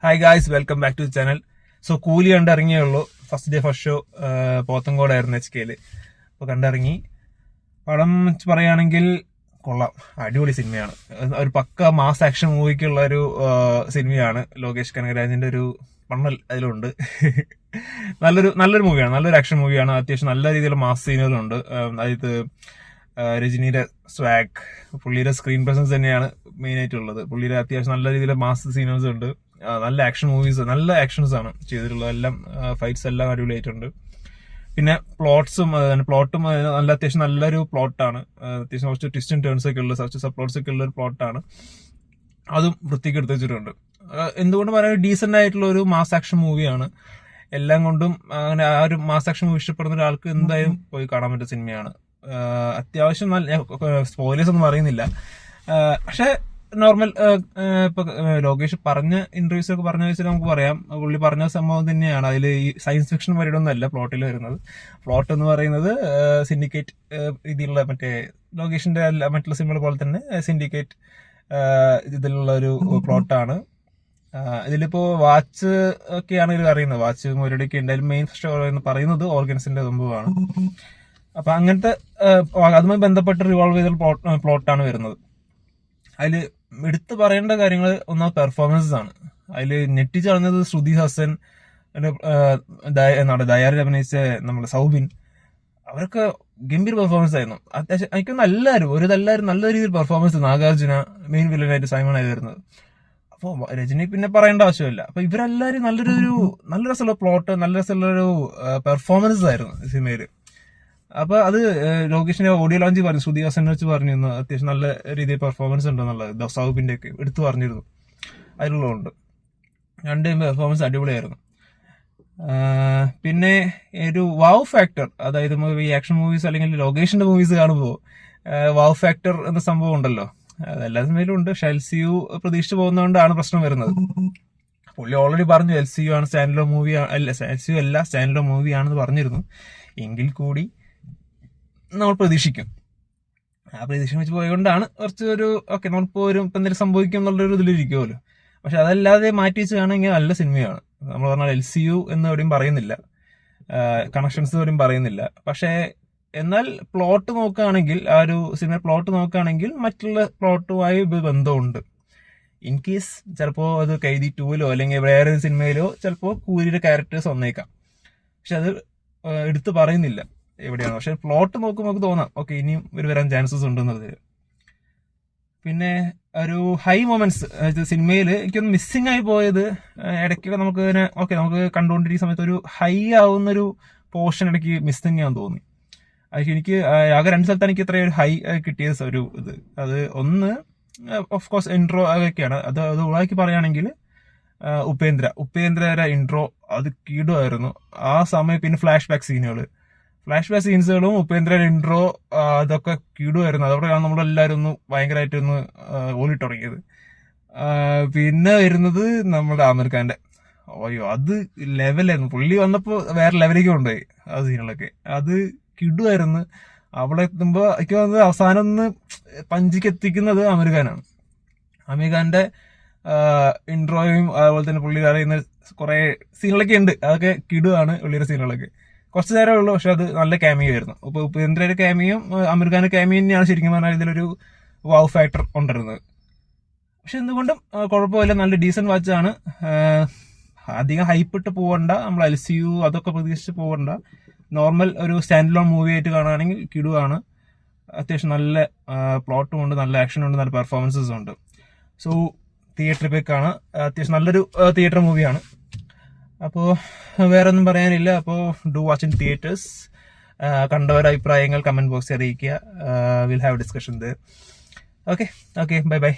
Hi guys, welcome back to channel. So Coolie കണ്ടിറങ്ങിയേ ഉള്ളൂ. First day first show പോത്തങ്കോടായിരുന്നു HK-ല്. അപ്പോൾ കണ്ടിറങ്ങി. പടം പറയുകയാണെങ്കിൽ കൊള്ളാം, അടിപൊളി സിനിമയാണ്. ഒരു പക്ക മാസ് ആക്ഷൻ മൂവിക്കുള്ള ഒരു സിനിമയാണ്. ലോകേഷ് കനകരാജിന്റെ ഒരു മണ്ണൽ അതിലുണ്ട്. നല്ലൊരു മൂവിയാണ്, നല്ലൊരു ആക്ഷൻ മൂവിയാണ്. അത്യാവശ്യം നല്ല രീതിയിലുള്ള മാസ് സീനുകളുണ്ട്. അതായത് രജനീയുടെ സ്വാഗ്, പുള്ളിയുടെ സ്ക്രീൻ പ്രസൻസ് തന്നെയാണ് മെയിൻ ആയിട്ടുള്ളത്. പുള്ളിയുടെ അത്യാവശ്യം നല്ല രീതിയിലുള്ള മാസ് സീനുകൾ ഉണ്ട്. നല്ല ആക്ഷൻ മൂവീസ്, നല്ല ആക്ഷൻസ് ആണ് ചെയ്തിട്ടുള്ളത്. എല്ലാം ഫൈറ്റ്സ് എല്ലാം അടിപൊളിയായിട്ടുണ്ട്. പിന്നെ പ്ലോട്ടും നല്ല അത്യാവശ്യം നല്ലൊരു പ്ലോട്ടാണ്. അത്യാവശ്യം കുറച്ച് ട്വിസ്റ്റ് ആൻഡ് ടേൺസ് ഒക്കെ ഉള്ള, കുറച്ച് സബ് പ്ലോട്ട്സ് ഒക്കെ ഉള്ള ഒരു പ്ലോട്ടാണ്. അതും വൃത്തിക്ക് എടുത്ത് വെച്ചിട്ടുണ്ട്. എന്തുകൊണ്ട് പറയാൻ, ഡീസെന്റ് ആയിട്ടുള്ള ഒരു മാസ് ആക്ഷൻ മൂവിയാണ്. എല്ലാം കൊണ്ടും അങ്ങനെ ആ ഒരു മാസ് ആക്ഷൻ മൂവി ഇഷ്ടപ്പെടുന്ന ഒരാൾക്ക് എന്തായാലും പോയി കാണാൻ പറ്റിയ സിനിമയാണ്. അത്യാവശ്യം നല്ല സ്പോയിലേഴ്സ് ഒന്നും പറയുന്നില്ല. പക്ഷെ നോർമൽ ഇപ്പൊ ലോകേഷ് പറഞ്ഞ ഇന്റർവ്യൂസ് ഒക്കെ പറഞ്ഞ വെച്ചാൽ നമുക്ക് പറയാം, പുള്ളി പറഞ്ഞ സംഭവം തന്നെയാണ്. അതിൽ ഈ സയൻസ് ഫിക്ഷൻ പരിടൊന്നല്ല പ്ലോട്ടിൽ വരുന്നത്. പ്ലോട്ട് എന്ന് പറയുന്നത് സിൻഡിക്കേറ്റ് രീതിയിലുള്ള, മറ്റേ ലോകേഷിന്റെ മറ്റുള്ള സിനിമകൾ പോലെ തന്നെ സിൻഡിക്കേറ്റ് ഇതിലുള്ള ഒരു പ്ലോട്ടാണ്. ഇതിലിപ്പോ വാച്ച് ഒക്കെയാണ് ഇതിൽ അറിയുന്നത്. വാച്ച് മുരടിക്ക് എന്തായാലും മെയിൻ പറയുന്നത് ഓർഗൻസിന്റെ സംഭവമാണ്. അപ്പൊ അങ്ങനത്തെ അതുമായി ബന്ധപ്പെട്ട് റിവോൾവ് ചെയ്ത പ്ലോട്ടാണ് വരുന്നത്. അതിൽ എടുത്തു പറയേണ്ട കാര്യങ്ങൾ ഒന്നാമത് പെർഫോമൻസസ് ആണ്. അതിൽ ഞെട്ടിച്ചറിഞ്ഞത് ശ്രുതി ഹാസൻ, ദയാറിൽ അഭിനയിച്ച നമ്മുടെ സൗബിൻ, അവരൊക്കെ ഗംഭീര പെർഫോമൻസ് ആയിരുന്നു. അത്യാവശ്യം എനിക്കൊന്നും എല്ലാവരും നല്ല രീതിയിൽ പെർഫോമൻസ്. നാഗാർജുന മെയിൻ വില്ലനായിട്ട് സൈമൺ ആയി വരുന്നത്. അപ്പോൾ രജനി പിന്നെ പറയേണ്ട ആവശ്യമില്ല. അപ്പൊ ഇവരെല്ലാവരും നല്ല രസമുള്ള പ്ലോട്ട്, നല്ല രസമുള്ളൊരു പെർഫോമൻസ് ആയിരുന്നു സിനിമയിൽ. അപ്പൊ അത് ലോകേഷിന്റെ ഓഡിയോ ലോഞ്ച് പറഞ്ഞു, ശ്രുതി ഹാസനെ വെച്ച് പറഞ്ഞിരുന്നു അത്യാവശ്യം നല്ല രീതിയിൽ പെർഫോമൻസ് ഉണ്ടെന്നുള്ളത്. സൗബിന്റെ ഒക്കെ എടുത്തു പറഞ്ഞിരുന്നു. അതിലുള്ളതുകൊണ്ട് രണ്ടും പെർഫോമൻസ് അടിപൊളിയായിരുന്നു. പിന്നെ ഒരു വാവ് ഫാക്ടർ, അതായത് ഈ ആക്ഷൻ മൂവീസ് അല്ലെങ്കിൽ ലോകേഷിന്റെ മൂവീസ് കാണുമ്പോൾ വാവ് ഫാക്ടർ എന്ന സംഭവം ഉണ്ടല്ലോ, അതെല്ലാ സിനിമയിലും ഉണ്ട്. പക്ഷെ LCU പ്രതീക്ഷിച്ചു പോകുന്നതുകൊണ്ടാണ് പ്രശ്നം വരുന്നത്. പുള്ളി ഓൾറെഡി പറഞ്ഞു LCU ആണ് സ്റ്റാൻഡ്ലോ മൂവി, LCU അല്ല സ്റ്റാൻഡ്ലോ മൂവിയാണെന്ന് പറഞ്ഞിരുന്നു. എങ്കിൽ കൂടി നമ്മൾ പ്രതീക്ഷിക്കും. ആ പ്രതീക്ഷ വെച്ച് പോയതുകൊണ്ടാണ് കുറച്ച് ഒരു ഓക്കെ നമ്മളിപ്പോൾ ഇപ്പം എന്തെങ്കിലും സംഭവിക്കും എന്നുള്ളൊരു ഇതിലിരിക്കുമല്ലോ. പക്ഷെ അതല്ലാതെ മാറ്റി വെച്ച് കാണുമെങ്കിൽ നല്ല സിനിമയാണ്. നമ്മൾ പറഞ്ഞാൽ LCU എന്ന് എവിടെയും പറയുന്നില്ല, കണക്ഷൻസ് എവിടെയും പറയുന്നില്ല. പക്ഷേ എന്നാൽ പ്ലോട്ട് നോക്കുകയാണെങ്കിൽ, ആ ഒരു സിനിമ പ്ലോട്ട് നോക്കുകയാണെങ്കിൽ മറ്റുള്ള പ്ലോട്ടുമായി ബന്ധമുണ്ട്. ഇൻ കേസ് ചിലപ്പോൾ അത് കൈദി 2-ലോ അല്ലെങ്കിൽ വേറെ സിനിമയിലോ ചിലപ്പോൾ കൂരിയുടെ ക്യാരക്ടേഴ്സ് വന്നേക്കാം. പക്ഷെ അത് എടുത്ത് പറയുന്നില്ല എവിടെയാണ്. പക്ഷെ പ്ലോട്ട് നോക്കുമ്പോൾ നമുക്ക് തോന്നാം ഓക്കെ ഇനിയും ഇവർ വരാൻ ചാൻസസ് ഉണ്ടെന്നുള്ളത്. പിന്നെ ഒരു ഹൈ മൊമെന്റ്സ് സിനിമയിൽ എനിക്കൊന്ന് മിസ്സിംഗ് ആയി പോയത്, ഇടയ്ക്ക് നമുക്ക് കണ്ടുകൊണ്ടിരിക്കുന്ന സമയത്ത് ഒരു ഹൈ ആവുന്നൊരു പോർഷൻ ഇടയ്ക്ക് മിസ്സിംഗ് ആണെന്ന് തോന്നി. എനിക്ക് ആകെ 2 സ്ഥലത്താണ് എനിക്ക് ഇത്രയും ഒരു ഹൈ കിട്ടിയത്. ഒരു ഇത് അത് ഒന്ന് ഓഫ് കോഴ്സ് ഇൻട്രോ അതൊക്കെയാണ്. അത് ഒഴിവാക്കി പറയുകയാണെങ്കിൽ ഉപേന്ദ്ര ഇൻട്രോ അത് കീടുമായിരുന്നു ആ സമയം. പിന്നെ ഫ്ലാഷ് ബാക്ക് സീൻസുകളും ഉപേന്ദ്ര ഇൻട്രോ അതൊക്കെ കീടുമായിരുന്നു. അതോടെയാണ് നമ്മളെല്ലാവരും ഒന്ന് ഭയങ്കരമായിട്ട് ഒന്ന് ഓടിട്ട് തുടങ്ങിയത്. പിന്നെ വരുന്നത് നമ്മുടെ ആമിർ ഖാന്റെ, അയ്യോ അത് ലെവലായിരുന്നു. പുള്ളി വന്നപ്പോൾ വേറെ ലെവലിലേക്ക് കൊണ്ടുപോയി ആ സീനുകളൊക്കെ. അത് കിടുമായിരുന്നു. അവിടെ എത്തുമ്പോൾ എനിക്ക് തോന്നുന്നത് അവസാനം ഒന്ന് പഞ്ചിക്ക് എത്തിക്കുന്നത് ആമിർ ഖാനാണ്. ആമിർ ഖാന്റെ ഇൻട്രോയും അതുപോലെ തന്നെ പുള്ളി അറിയുന്ന കുറെ സീനുകളൊക്കെ ഉണ്ട്. അതൊക്കെ കിടുവാണ് പുള്ളിയുടെ സീനുകളൊക്കെ. കുറച്ച് നേരമേ ഉള്ളൂ, പക്ഷെ അത് നല്ല ക്യാമിയോ ആയിരുന്നു. ഇപ്പൊ ഉപേന്ദ്രയുടെ ക്യാമിയും ആമിർ ഖാന്റെ ക്യാമിയോ തന്നെയാണ് ശരിക്കും പറഞ്ഞാൽ ഇതിലൊരു വാവ് ഫാക്ടർ കൊണ്ടുവരുന്നത്. പക്ഷെ എന്തുകൊണ്ടും കുഴപ്പമില്ല, നല്ല ഡീസന്റ് വാച്ചാണ്. അധികം ഹൈപ്പിട്ട് പോകണ്ട, നമ്മൾ LCU അതൊക്കെ പ്രതീക്ഷിച്ച് പോകണ്ട. നോർമൽ ഒരു സ്റ്റാൻഡ് ലോൺ മൂവി ആയിട്ട് കാണുകയാണെങ്കിൽ കിടുവാണ്. അത്യാവശ്യം നല്ല പ്ലോട്ടും ഉണ്ട്, നല്ല ആക്ഷനും ഉണ്ട്, നല്ല പെർഫോമൻസസും ഉണ്ട്. സോ തിയേറ്ററിൽ പോയി കാണാം. അത്യാവശ്യം നല്ലൊരു തിയേറ്റർ മൂവിയാണ്. അപ്പോൾ വേറെ ഒന്നും പറയാനില്ല. അപ്പോൾ ഡു വാച്ച് ഇൻ തിയേറ്റേഴ്സ്. കണ്ടവരുടെ അഭിപ്രായങ്ങൾ കമന്റ് ബോക്സിൽ അറിയിക്കുക. Will have discussion there. Okay bye.